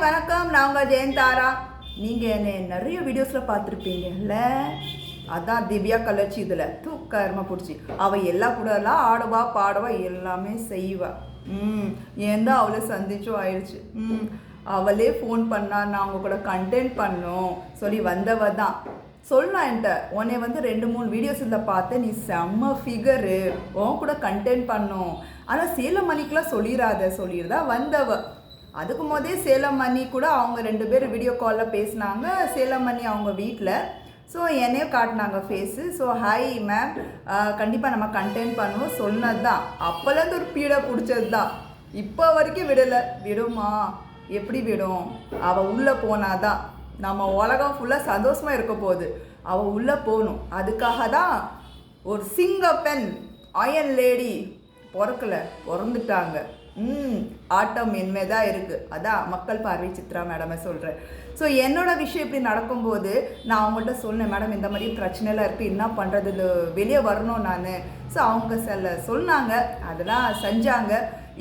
வணக்கம். நான் உங்கள் ஜெயந்தாரா. நீங்கள் என்னை நிறைய வீடியோஸில் பார்த்துருப்பீங்கல்ல. அதான் திவ்யா கலர்ச்சி. இதில் தூக்கரமாக பிடிச்சி அவள் எல்லாம் கூடலாம் ஆடுவா பாடுவா எல்லாமே செய்வா. ஏன் தான் அவளை சந்திச்சும் ஆயிடுச்சு. அவளே ஃபோன் பண்ணா நான் அவங்க கூட கண்டென்ட் பண்ணோம் சொல்லி வந்தவ தான். சொல்லலாம் என்கிட்ட, உன்னை வந்து 2-3 வீடியோஸ் இருந்தால் பார்த்து நீ செம்ம ஃபிகரு, உன் கூட கண்டென்ட் பண்ணோம். ஆனால் சேலம் மணிக்கெலாம் சொல்லிடுறதா வந்தவ. அதுக்கு போதே சேலம் மணி கூட அவங்க 2 பேர் வீடியோ காலில் பேசினாங்க. சேலம் மணி அவங்க வீட்டில். ஸோ என்னையும் காட்டினாங்க ஃபேஸு. ஸோ ஹாய் மேம், கண்டிப்பாக நம்ம கண்டென்ட் பண்ணுவோம் சொன்னது தான். அப்போலேருந்து ஒரு பீடை பிடிச்சது தான். இப்போ வரைக்கும் விடலை. விடுமா? எப்படி விடும்? அவள் உள்ளே போனாதான் நம்ம உலகம் ஃபுல்லாக சந்தோஷமாக இருக்க போகுது. அவள் உள்ளே போகணும். அதுக்காக தான் ஒரு சிங்க பெண் அயன் லேடி பிறந்துட்டாங்க. ஆட்டம் என்மேதான் இருக்குது. அதான் மக்கள் பார்வை சித்ரா மேடமை சொல்கிறேன். ஸோ என்னோடய விஷயம் இப்படி நடக்கும்போது நான் அவங்கள்ட்ட சொன்னேன், மேடம் இந்த மாதிரி பிரச்சனைலாம் இருக்குது, என்ன பண்ணுறது, இது வெளியே வரணும் நான். ஸோ அவங்க சொன்னாங்க, அதெல்லாம் செஞ்சாங்க.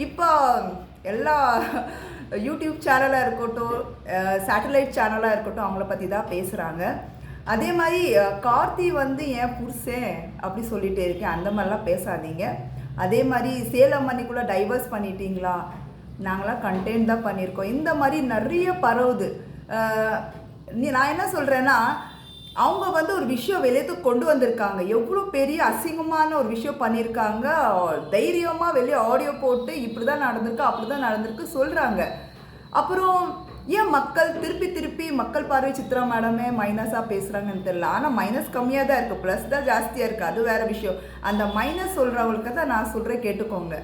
இப்போ எல்லா யூடியூப் சேனலாக இருக்கட்டும், சேட்டலைட் சேனலாக இருக்கட்டும், அவங்கள பற்றி தான் பேசுகிறாங்க. அதே மாதிரி கார்த்தி வந்து ஏன் புருஷன் அப்படி சொல்லிகிட்டே இருக்கேன், அந்த மாதிரிலாம் பேசாதீங்க. அதே மாதிரி சேலம் மணிக்குள்ளே டைவர்ஸ் பண்ணிட்டீங்களா? நாங்களாம் கண்டென்ட் தான் பண்ணியிருக்கோம். இந்த மாதிரி நிறைய பரவுது. நான் என்ன சொல்கிறேன்னா, அவங்க வந்து ஒரு விஷயம் வெளியே கொண்டு வந்திருக்காங்க. எவ்வளோ பெரிய அசிங்கமான ஒரு விஷயம் பண்ணியிருக்காங்க. தைரியமாக வெளியே ஆடியோ போட்டு இப்படி தான் நடந்திருக்கு, அப்படி தான் நடந்திருக்கு சொல்கிறாங்க. அப்புறம் ஏன் மக்கள் திருப்பி மக்கள் பார்வை சித்ரா மேடமே மைனஸாக பேசுகிறாங்கன்னு தெரியல. ஆனால் மைனஸ் கம்மியாக தான் இருக்குது, ப்ளஸ் தான் ஜாஸ்தியாக இருக்குது. அது வேறு விஷயம். அந்த மைனஸ் சொல்கிறவங்களுக்கு தான் நான் சொல்கிறேன், கேட்டுக்கோங்க.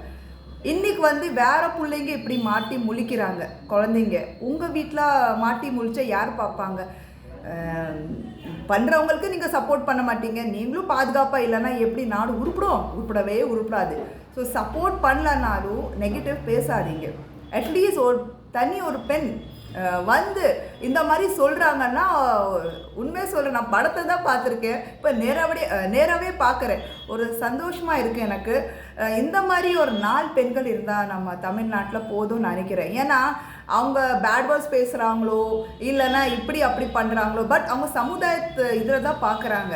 இன்றைக்கி வந்து வேறு பிள்ளைங்க இப்படி மாட்டி முழிக்கிறாங்க. குழந்தைங்க உங்கள் வீட்டில் மாட்டி முழிச்சா யார் பார்ப்பாங்க? பண்ணுறவங்களுக்கு நீங்கள் சப்போர்ட் பண்ண மாட்டீங்க. நீங்களும் பாதுகாப்பாக இல்லைன்னா எப்படி நாடு உருப்படவே உருப்படாது. ஸோ சப்போர்ட் பண்ணலனாலும் நெகட்டிவ் பேசாதீங்க. அட்லீஸ்ட் ஒரு பெண் வந்து இந்த மாதிரி சொல்கிறாங்கன்னா, உண்மையை சொல்கிறேன், நான் படத்தை தான் பார்த்துருக்கேன். இப்போ நேராகவே பார்க்குறேன். ஒரு சந்தோஷமாக இருக்குது எனக்கு. இந்த மாதிரி ஒரு 4 பெண்கள் இருந்தால் நம்ம தமிழ்நாட்டில் போதும்னு நினைக்கிறேன். ஏன்னா அவங்க பேட் வேர்ட்ஸ் பேசுகிறாங்களோ இல்லைன்னா இப்படி அப்படி பண்ணுறாங்களோ, பட் அவங்க சமுதாயத்து இதில் தான் பார்க்குறாங்க.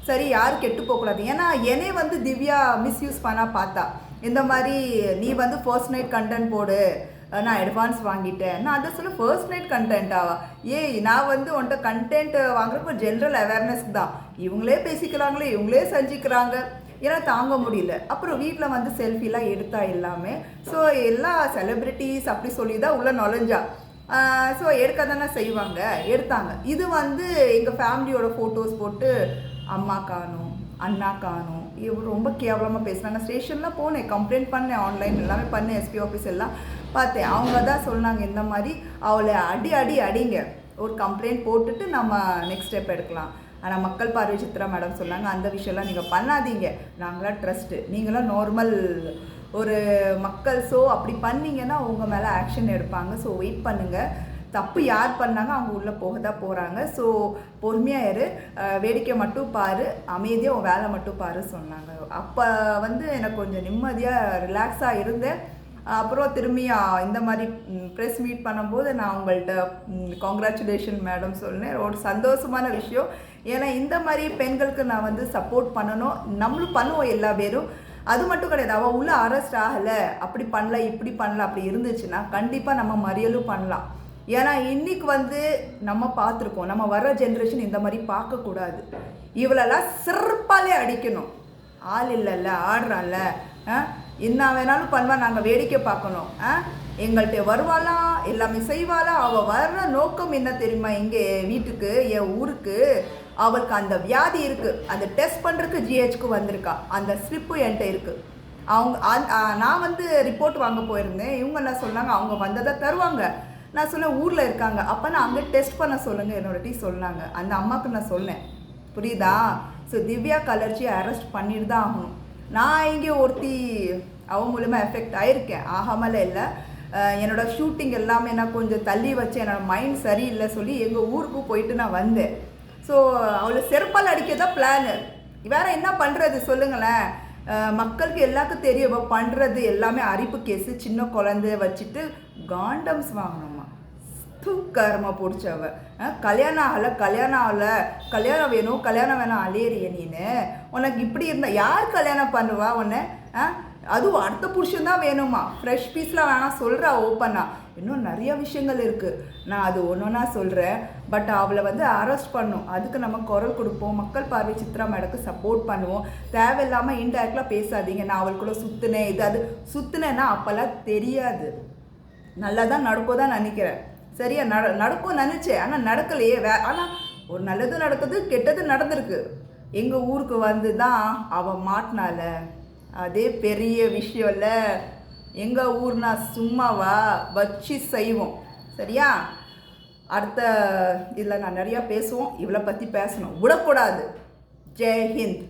சரி, யாரும் கெட்டு போகக்கூடாது. ஏன்னா என்னை வந்து திவ்யா மிஸ்யூஸ் பண்ணால் பார்த்தா, இந்த மாதிரி நீ வந்து ஃபர்ஸ்ட் நைட் கண்டென்ட் போடு, நான் அட்வான்ஸ் வாங்கிட்டேன். நான் அதை சொல்ல ஃபர்ஸ்ட் நைட் கண்டென்ட்டாவா? நான் வந்து உன்ட்ட கண்டென்ட் வாங்குறப்போ ஜென்ரல் அவேர்னஸ்க்கு தான். இவங்களே பேசிக்கிறாங்களே, இவங்களே செஞ்சுக்கிறாங்க, ஏன்னா தாங்க முடியல. அப்புறம் வீட்டில் வந்து செல்ஃபிலாம் எடுத்தா எல்லாமே. ஸோ எல்லா செலிப்ரிட்டிஸ் அப்படி சொல்லி தான் உள்ளே நுழைஞ்சா. ஸோ எடுக்க தானே செய்வாங்க, எடுத்தாங்க. இது வந்து எங்கள் ஃபேமிலியோட ஃபோட்டோஸ் போட்டு அம்மா காணும், அண்ணா காணும், இவர் ரொம்ப கேவலமாக பேசுனாங்க. ஸ்டேஷன்லாம் போனேன், கம்ப்ளைண்ட் பண்ணேன், ஆன்லைன் எல்லாமே பண்ணேன், எஸ்பி ஆஃபீஸ் எல்லாம் பார்த்தேன். அவங்க தான் சொன்னாங்க, இந்த மாதிரி அவளை அடிங்க, ஒரு கம்ப்ளைண்ட் போட்டுட்டு நம்ம நெக்ஸ்ட் ஸ்டெப் எடுக்கலாம். ஆனால் மக்கள் பார்வை சித்ரா மேடம் சொன்னாங்க, அந்த விஷயம்லாம் நீங்கள் பண்ணாதீங்க, நாங்களாம் ட்ரஸ்ட்டு, நீங்களாம் நார்மல் ஒரு மக்கள். ஸோ அப்படி பண்ணிங்கன்னா உங்கள் மேலே ஆக்ஷன் எடுப்பாங்க. ஸோ வெயிட் பண்ணுங்கள். தப்பு யார் பண்ணாங்க அவங்க உள்ளே போக தான் போகிறாங்க. ஸோ பொறுமையாக இரு, வேடிக்கை மட்டும் பாரு, அமைதியாக உன் வேலை மட்டும் பாரு சொன்னாங்க. அப்போ வந்து எனக்கு கொஞ்சம் நிம்மதியாக ரிலாக்ஸாக இருந்தேன். அப்புறம் திரும்பி இந்த மாதிரி ப்ரெஸ் மீட் பண்ணும்போது நான் உங்கள்கிட்ட காங்க்ராச்சுலேஷன் மேடம் சொன்னேன். ஒரு சந்தோஷமான விஷயம். ஏன்னா இந்த மாதிரி பெண்களுக்கு நான் வந்து சப்போர்ட் பண்ணணும். நம்மளும் பண்ணுவோம் எல்லா பேரும். அது மட்டும் கிடையாது, அவள் உள்ள அரெஸ்ட் ஆகலை, அப்படி பண்ணல இப்படி பண்ணல, அப்படி இருந்துச்சுன்னா கண்டிப்பாக நம்ம மறியலும் பண்ணலாம். ஏன்னா இன்றைக்கி வந்து நம்ம பார்த்துருக்கோம், நம்ம வர ஜென்ரேஷன் இந்த மாதிரி பார்க்கக்கூடாது. இவளெல்லாம் சிறப்பாலே அடிக்கணும். ஆள் இல்லைல்ல, ஆடுறான்ல, என்ன வேணாலும் பண்ணுவா, நாங்கள் வேடிக்கை பார்க்கணும். எங்கள்கிட்ட வருவாளாம், எல்லாமே செய்வாளா. அவள் வர்ற நோக்கம் என்ன தெரியுமா? எங்கே வீட்டுக்கு, என் ஊருக்கு அவளுக்கு அந்த வியாதி இருக்குது, அந்த டெஸ்ட் பண்ணுறதுக்கு ஜிஹெச்க்கு வந்திருக்கா. அந்த ஸ்லிப்பு என்கிட்ட இருக்குது. நான் வந்து ரிப்போர்ட் வாங்க போயிருந்தேன். இவங்க என்ன சொன்னாங்க, அவங்க வந்ததை தருவாங்க. நான் சொன்னேன் ஊரில் இருக்காங்க, அப்போ நான் அங்கே டெஸ்ட் பண்ண சொல்லுங்கள் என்னோட சொன்னாங்க. அந்த அம்மாவுக்கு நான் சொன்னேன், புரியுதா? ஸோ திவ்யா கலர்ச்சியை அரெஸ்ட் பண்ணிட்டு தான் ஆகணும். நான் இங்கே ஒருத்தி அவன் மூலமாக எஃபெக்ட் ஆகிருக்கேன், ஆகாமல இல்லை. என்னோடய ஷூட்டிங் எல்லாமே நான் கொஞ்சம் தள்ளி வச்சு, என்னோடய மைண்ட் சரியில்லை சொல்லி எங்கள் ஊருக்கு போயிட்டு நான் வந்தேன். ஸோ அவளை செருப்பால் அடிக்க தான் பிளானு. வேறு என்ன பண்ணுறது சொல்லுங்களேன்? மக்களுக்கு எல்லாத்துக்கும் தெரியும் பண்ணுறது எல்லாமே அரிப்பு கேஸு. சின்ன குழந்தைய வச்சுட்டு காண்டம்ஸ் வாங்கணுமா? கர்மா பிடிச்சவ. கல்யாணம் ஆகலை கல்யாணம் வேணும் அலையறிய நீனு. உனக்கு இப்படி இருந்தால் யார் கல்யாணம் பண்ணுவா உன்னை? அதுவும் அடுத்த புருஷன் தான் வேணுமா? ஃப்ரெஷ் பீஸ்லாம் வேணாம் சொல்கிறா ஓப்பனாக. இன்னும் நிறைய விஷயங்கள் இருக்குது, நான் அது ஒன்றுனா சொல்கிறேன். பட் அவளை வந்து அரெஸ்ட் பண்ணும், அதுக்கு நம்ம குரல் கொடுப்போம். மக்கள் பார்வை சித்ரா மேடக்கு சப்போர்ட் பண்ணுவோம். தேவையில்லாமல் இன்டேரக்டாக பேசாதீங்க. நான் அவளுக்குள்ள சுற்றுனேன் இது அது சுற்றுனேன்னா அப்போல்லாம் தெரியாது. நல்லா தான் நடக்கும் தான் நினைக்கிறேன். சரியா நடக்கும் நினச்சேன், ஆனால் நடக்கலையே. ஆனால் ஒரு நல்லது நடக்குது, கெட்டது நடந்திருக்கு. எங்கள் ஊருக்கு வந்து தான் அவள் மாட்டினால, அதே பெரிய விஷயம் இல்லை. எங்கள் ஊர்னா சும்மாவா வச்சு செய்வோம். சரியா? அடுத்த இதில் நான் நிறையா பேசுவோம். இவளை பற்றி பேசணும் விடக்கூடாது. ஜெய் ஹிந்த்.